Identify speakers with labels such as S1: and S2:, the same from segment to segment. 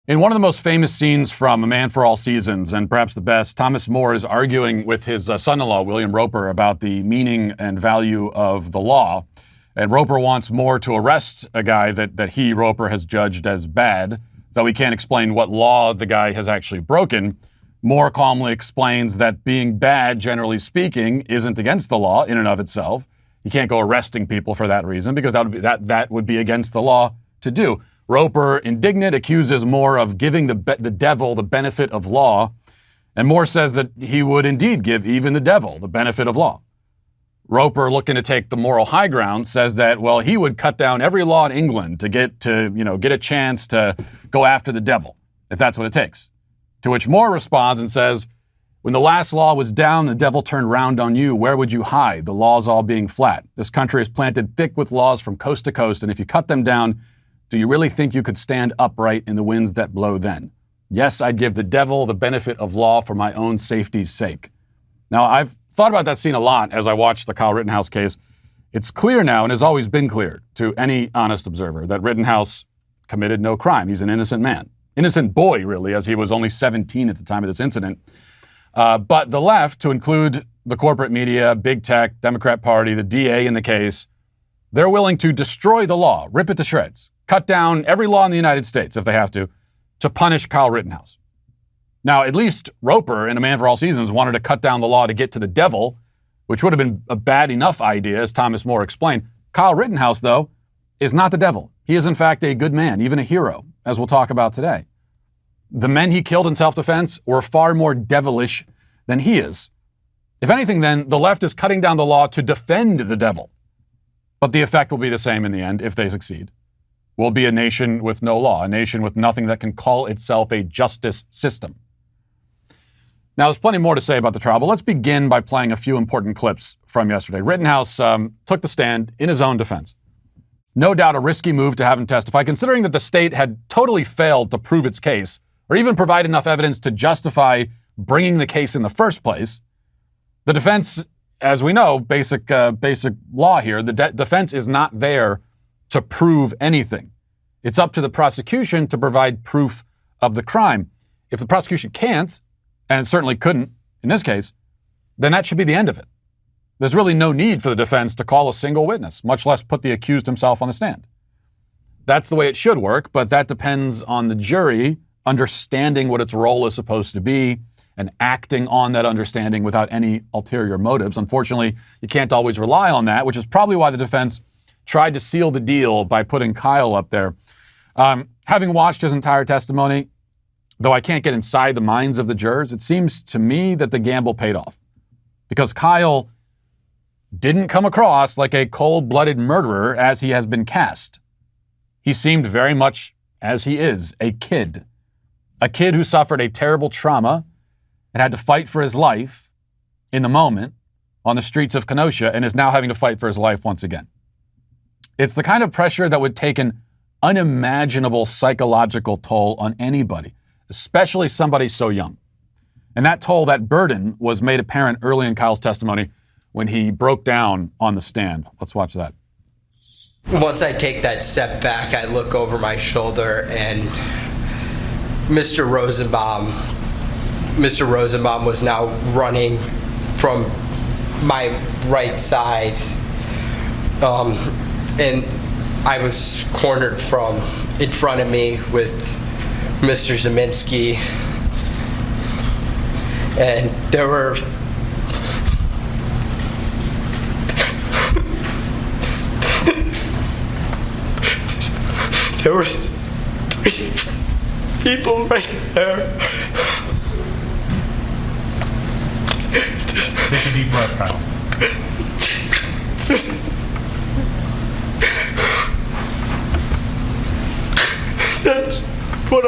S1: In one of the most famous scenes from A Man for All Seasons, and perhaps the best, Thomas More is arguing with his son-in-law, William Roper, about the meaning and value of the law. And Roper wants More to arrest a guy that he, Roper, has judged as bad, though he can't explain what law the guy has actually broken. More calmly explains that being bad, generally speaking, isn't against the law in and of itself. You can't go arresting people for that reason, because that would be against the law to do. Roper, indignant, accuses More of giving the devil the benefit of law, and More says that he would indeed give even the devil the benefit of law. Roper, looking to take the moral high ground, says that, well, he would cut down every law in England to get a chance to go after the devil, if that's what it takes. To which More responds and says, when the last law was down, the devil turned round on you. Where would you hide? The laws all being flat. This country is planted thick with laws from coast to coast, and if you cut them down, do you really think you could stand upright in the winds that blow then? Yes, I'd give the devil the benefit of law for my own safety's sake. Now, I've thought about that scene a lot as I watched the Kyle Rittenhouse case. It's clear now, and has always been clear to any honest observer, that Rittenhouse committed no crime. He's an innocent man. Innocent boy, really, as he was only 17 at the time of this incident. But the left, to include the corporate media, big tech, Democrat Party, the DA in the case, they're willing to destroy the law, rip it to shreds, cut down every law in the United States, if they have to punish Kyle Rittenhouse. Now, at least Roper in A Man for All Seasons wanted to cut down the law to get to the devil, which would have been a bad enough idea, as Thomas More explained. Kyle Rittenhouse, though, is not the devil. He is, in fact, a good man, even a hero, as we'll talk about today. The men he killed in self-defense were far more devilish than he is. If anything, then, the left is cutting down the law to defend the devil. But the effect will be the same in the end, if they succeed. We'll be a nation with no law, a nation with nothing that can call itself a justice system. Now, there's plenty more to say about the trial, but let's begin by playing a few important clips from yesterday. Rittenhouse took the stand in his own defense. No doubt a risky move to have him testify, considering that the state had totally failed to prove its case, or even provide enough evidence to justify bringing the case in the first place. The defense, as we know, basic law here, the defense is not there to prove anything. It's up to the prosecution to provide proof of the crime. If the prosecution can't, and it certainly couldn't in this case, then that should be the end of it. There's really no need for the defense to call a single witness, much less put the accused himself on the stand. That's the way it should work, but that depends on the jury understanding what its role is supposed to be and acting on that understanding without any ulterior motives. Unfortunately, you can't always rely on that, which is probably why the defense tried to seal the deal by putting Kyle up there. Having watched his entire testimony, though I can't get inside the minds of the jurors, it seems to me that the gamble paid off. Because Kyle didn't come across like a cold-blooded murderer as he has been cast. He seemed very much as he is, a kid who suffered a terrible trauma and had to fight for his life in the moment on the streets of Kenosha and is now having to fight for his life once again. It's the kind of pressure that would take an unimaginable psychological toll on anybody, especially somebody so young. And that toll, that burden, was made apparent early in Kyle's testimony when he broke down on the stand. Let's watch that.
S2: Once I take that step back, I look over my shoulder and Mr. Rosenbaum was now running from my right side. And I was cornered from in front of me with Mr. Zeminski. And there were three people right there.
S3: Take a deep breath, Kyle.
S2: That's what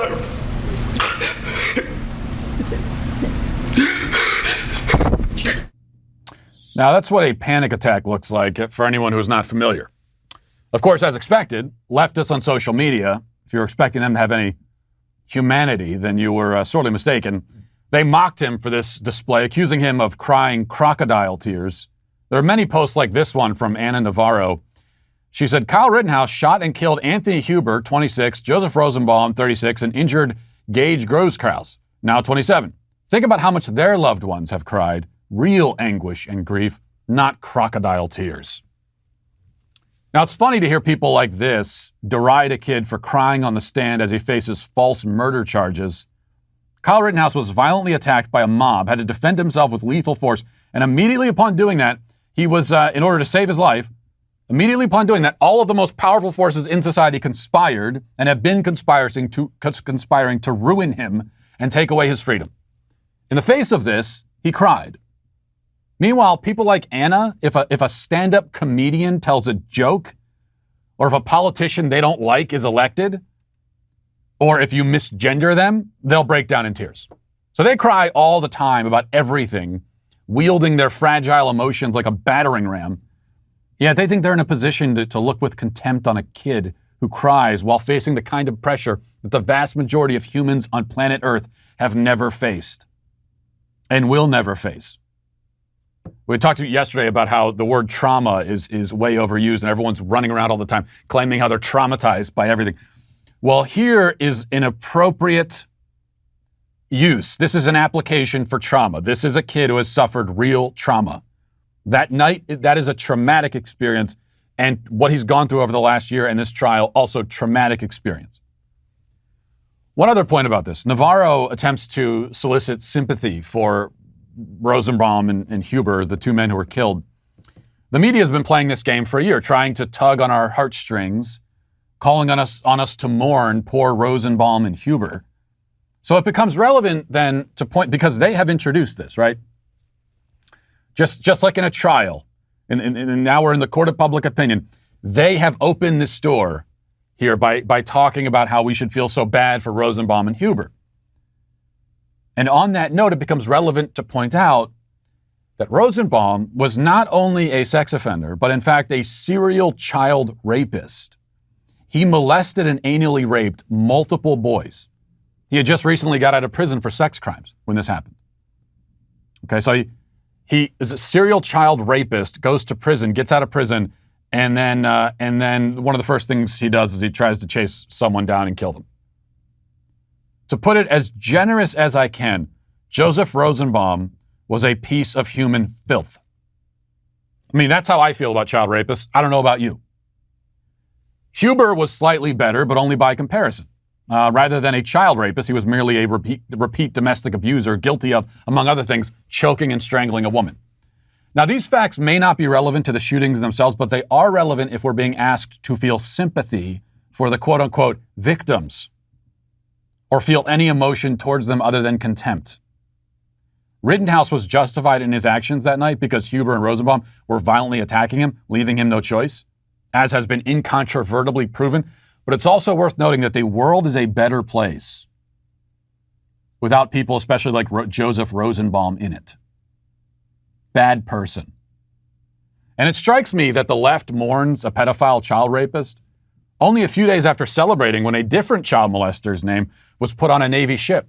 S1: Now, that's what a panic attack looks like for anyone who is not familiar. Of course, as expected, leftists on social media, if you're expecting them to have any humanity, then you were sorely mistaken. They mocked him for this display, accusing him of crying crocodile tears. There are many posts like this one from Anna Navarro. She said, Kyle Rittenhouse shot and killed Anthony Huber, 26, Joseph Rosenbaum, 36, and injured Gage Groskraus, now 27. Think about how much their loved ones have cried. Real anguish and grief, not crocodile tears. Now, it's funny to hear people like this deride a kid for crying on the stand as he faces false murder charges. Kyle Rittenhouse was violently attacked by a mob, had to defend himself with lethal force, and immediately upon doing that, he was, in order to save his life, immediately upon doing that, all of the most powerful forces in society conspired and have been conspiring to ruin him and take away his freedom. In the face of this, he cried. Meanwhile, people like Anna, if a stand-up comedian tells a joke, or if a politician they don't like is elected, or if you misgender them, they'll break down in tears. So they cry all the time about everything, wielding their fragile emotions like a battering ram. Yet they think they're in a position to look with contempt on a kid who cries while facing the kind of pressure that the vast majority of humans on planet Earth have never faced and will never face. We talked yesterday about how the word trauma is way overused and everyone's running around all the time claiming how they're traumatized by everything. Well, here is an appropriate use. This is an application for trauma. This is a kid who has suffered real trauma. That night, that is a traumatic experience, and what he's gone through over the last year and this trial, also traumatic experience. One other point about this. Navarro attempts to solicit sympathy for Rosenbaum and Huber, the two men who were killed. The media has been playing this game for a year, trying to tug on our heartstrings, calling on us to mourn poor Rosenbaum and Huber. So it becomes relevant then to point, because they have introduced this, right? Just like in a trial, and now we're in the court of public opinion, they have opened this door here by talking about how we should feel so bad for Rosenbaum and Huber. And on that note, it becomes relevant to point out that Rosenbaum was not only a sex offender, but in fact a serial child rapist. He molested and anally raped multiple boys. He had just recently got out of prison for sex crimes when this happened. Okay, so he is a serial child rapist, goes to prison, gets out of prison, and then one of the first things he does is he tries to chase someone down and kill them. To put it as generous as I can, Joseph Rosenbaum was a piece of human filth. I mean, that's how I feel about child rapists. I don't know about you. Huber was slightly better, but only by comparison. Rather than a child rapist, he was merely a repeat domestic abuser, guilty of, among other things, choking and strangling a woman. Now, these facts may not be relevant to the shootings themselves, but they are relevant if we're being asked to feel sympathy for the quote-unquote victims, or feel any emotion towards them other than contempt. Rittenhouse was justified in his actions that night because Huber and Rosenbaum were violently attacking him, leaving him no choice, as has been incontrovertibly proven. But it's also worth noting that the world is a better place without people, especially like Joseph Rosenbaum, in it. Bad person. And it strikes me that the left mourns a pedophile child rapist only a few days after celebrating when a different child molester's name was put on a Navy ship.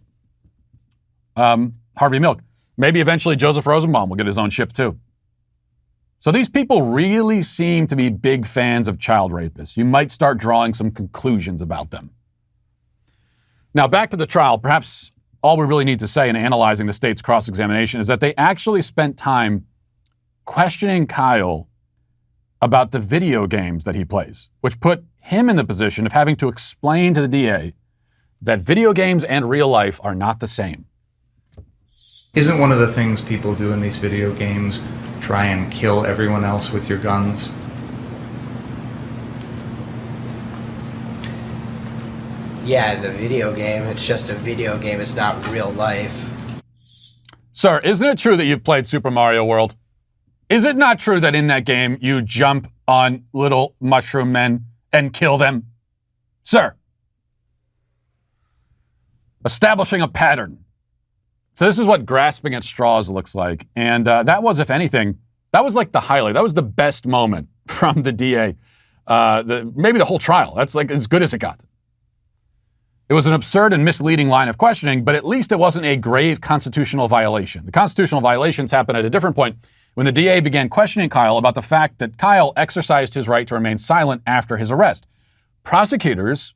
S1: Harvey Milk. Maybe eventually Joseph Rosenbaum will get his own ship too. So these people really seem to be big fans of child rapists. You might start drawing some conclusions about them. Now, back to the trial. Perhaps all we really need to say in analyzing the state's cross-examination is that they actually spent time questioning Kyle about the video games that he plays, which put him in the position of having to explain to the DA that video games and real life are not the same.
S3: Isn't one of the things people do in these video games try and kill everyone else with your guns?
S2: Yeah, the video game, it's just a video game, it's not real life.
S1: Sir, isn't it true that you've played Super Mario World? Is it not true that in that game you jump on little mushroom men and kill them? Sir. Establishing a pattern. So this is what grasping at straws looks like. And that was, if anything, that was like the highlight. That was the best moment from the DA. Maybe the whole trial. That's like as good as it got. It was an absurd and misleading line of questioning, but at least it wasn't a grave constitutional violation. The constitutional violations happened at a different point when the DA began questioning Kyle about the fact that Kyle exercised his right to remain silent after his arrest. Prosecutors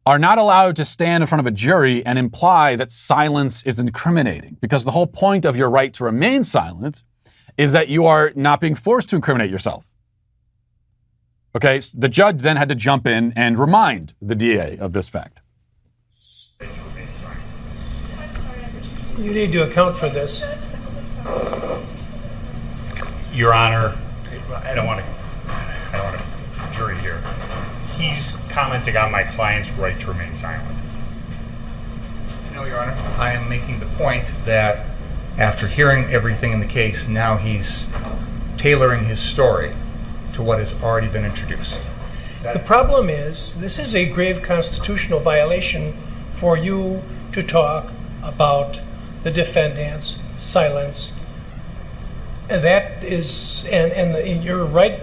S1: are not allowed to stand in front of a jury and imply that silence is incriminating, because the whole point of your right to remain silent is that you are not being forced to incriminate yourself. Okay, so the judge then had to jump in and remind the DA of this fact.
S4: You need to account for this.
S5: Your Honor, I don't want a jury here. He's commenting on my client's right to remain silent.
S3: No, Your Honor. I am making the point that after hearing everything in the case, now he's tailoring his story to what has already been introduced.
S4: The problem is, this is a grave constitutional violation for you to talk about the defendant's silence. And that is, and you're right.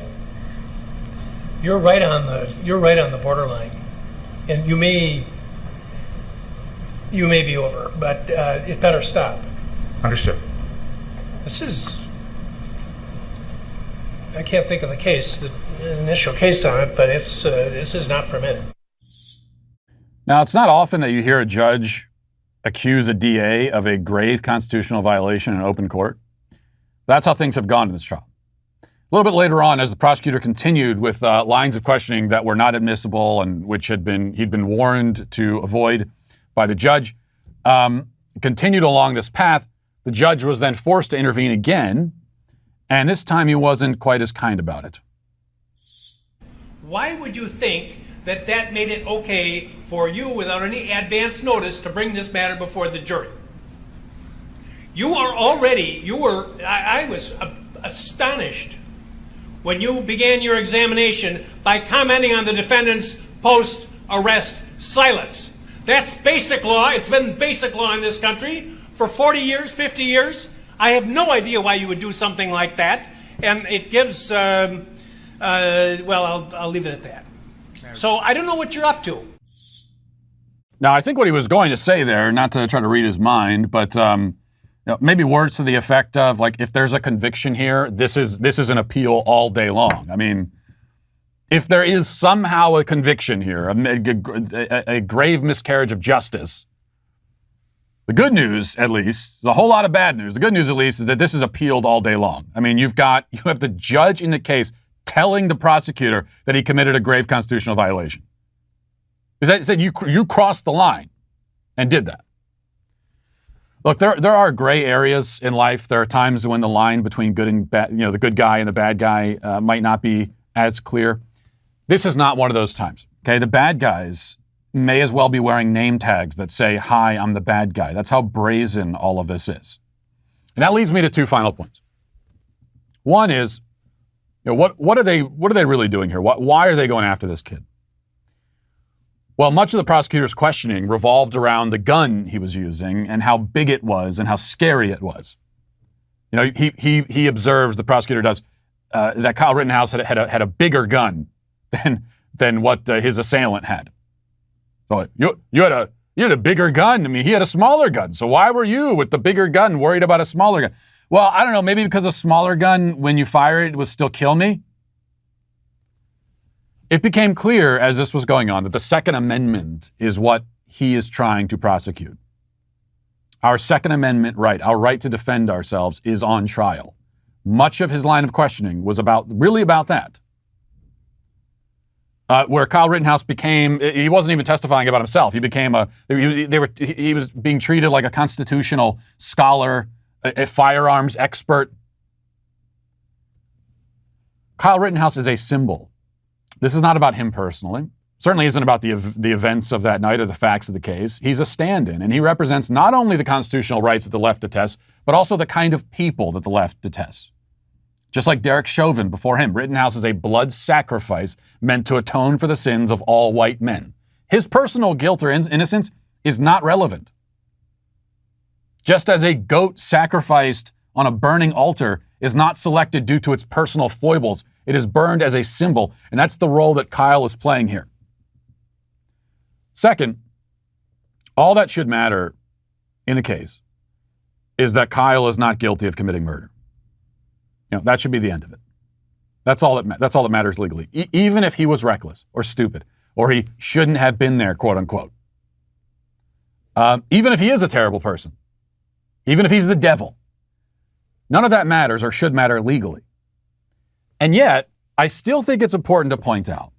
S4: You're right on the borderline, and you may be over, but it better stop.
S3: Understood.
S4: This is, I can't think of the case, the initial case on it, but this is not permitted.
S1: Now, it's not often that you hear a judge accuse a DA of a grave constitutional violation in open court. That's how things have gone in this trial. A little bit later on, as the prosecutor continued with lines of questioning that were not admissible and which he'd been warned to avoid by the judge, continued along this path, the judge was then forced to intervene again, and this time he wasn't quite as kind about it.
S4: Why would you think that made it okay for you, without any advance notice, to bring this matter before the jury? I was astonished when you began your examination by commenting on the defendant's post-arrest silence. That's basic law. It's been basic law in this country for 40 years, 50 years. I have no idea why you would do something like that. And it gives, I'll leave it at that. So I don't know what you're up to.
S1: Now, I think what he was going to say there, not to try to read his mind, but maybe words to the effect of, like, if there's a conviction here, this is an appeal all day long. I mean, if there is somehow a conviction here, a grave miscarriage of justice, the good news, at least, a whole lot of bad news. The good news, at least, is that this is appealed all day long. I mean, you have the judge in the case telling the prosecutor that he committed a grave constitutional violation. He said you crossed the line and did that. Look, there are gray areas in life. There are times when the line between good and bad, the good guy and the bad guy might not be as clear. This is not one of those times. Okay, the bad guys may as well be wearing name tags that say, "Hi, I'm the bad guy." That's how brazen all of this is. And that leads me to two final points. One is, what are they really doing here? Why are they going after this kid? Well, much of the prosecutor's questioning revolved around the gun he was using and how big it was and how scary it was. He observes, the prosecutor does, that Kyle Rittenhouse had a bigger gun than what his assailant had. So you had a bigger gun. I mean, he had a smaller gun. So why were you, with the bigger gun, worried about a smaller gun? Well, I don't know. Maybe because a smaller gun, when you fire it, would still kill me. It became clear as this was going on that the Second Amendment is what he is trying to prosecute. Our Second Amendment right, our right to defend ourselves, is on trial. Much of his line of questioning was really about that. Where Kyle Rittenhouse he wasn't even testifying about himself. He was being treated like a constitutional scholar, a firearms expert. Kyle Rittenhouse is a symbol. This is not about him personally. Certainly isn't about the events of that night or the facts of the case. He's a stand-in, and he represents not only the constitutional rights that the left detests, but also the kind of people that the left detests. Just like Derek Chauvin before him, Rittenhouse is a blood sacrifice meant to atone for the sins of all white men. His personal guilt or innocence is not relevant. Just as a goat sacrificed on a burning altar is not selected due to its personal foibles, it is burned as a symbol, and that's the role that Kyle is playing here. Second, all that should matter in the case is that Kyle is not guilty of committing murder. That should be the end of it. That's all that matters legally. Even if he was reckless or stupid or he shouldn't have been there, quote unquote. Even if he is a terrible person, even if he's the devil, none of that matters or should matter legally. And yet, I still think it's important to point out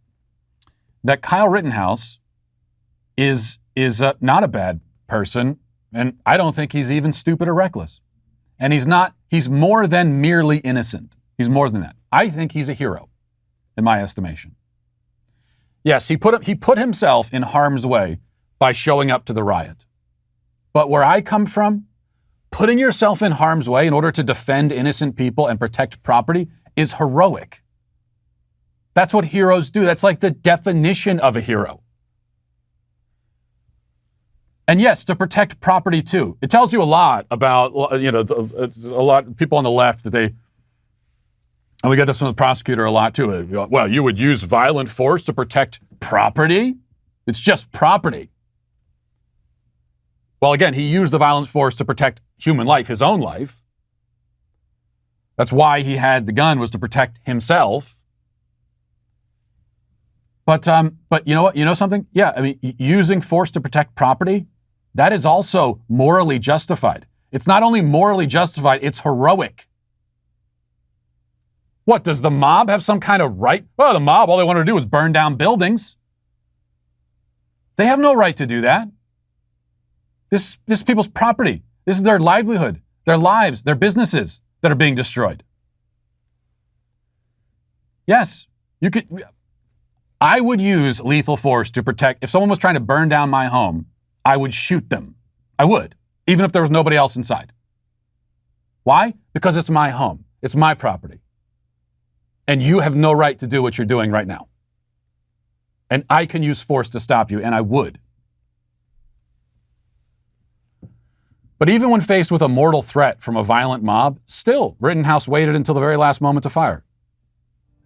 S1: that Kyle Rittenhouse is not a bad person, and I don't think he's even stupid or reckless. And he's more than merely innocent. He's more than that. I think he's a hero, in my estimation. Yes, he put himself in harm's way by showing up to the riot. But where I come from, putting yourself in harm's way in order to defend innocent people and protect property is heroic. That's what heroes do. That's like the definition of a hero. And yes, to protect property too. It tells you a lot about, a lot of people on the left that and we get this from the prosecutor a lot too. Well, you would use violent force to protect property? It's just property. Well, again, he used the violent force to protect human life, his own life. That's why he had the gun, was to protect himself. But you know what? You know something? Yeah, I mean, using force to protect property, that is also morally justified. It's not only morally justified, it's heroic. What, does the mob have some kind of right? Well, the mob, all they want to do is burn down buildings. They have no right to do that. This people's property. This is their livelihood, their lives, their businesses that are being destroyed. Yes, I would use lethal force to protect. If someone was trying to burn down my home, I would shoot them. I would, even if there was nobody else inside. Why? Because it's my home. It's my property. And you have no right to do what you're doing right now. And I can use force to stop you, and I would. But even when faced with a mortal threat from a violent mob, still, Rittenhouse waited until the very last moment to fire.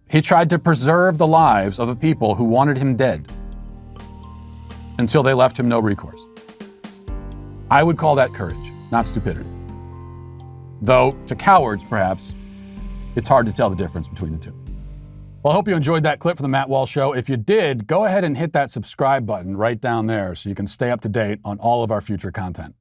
S1: He tried to preserve the lives of the people who wanted him dead until they left him no recourse. I would call that courage, not stupidity. Though, to cowards, perhaps, it's hard to tell the difference between the two. Well, I hope you enjoyed that clip from the Matt Walsh Show. If you did, go ahead and hit that subscribe button right down there so you can stay up to date on all of our future content.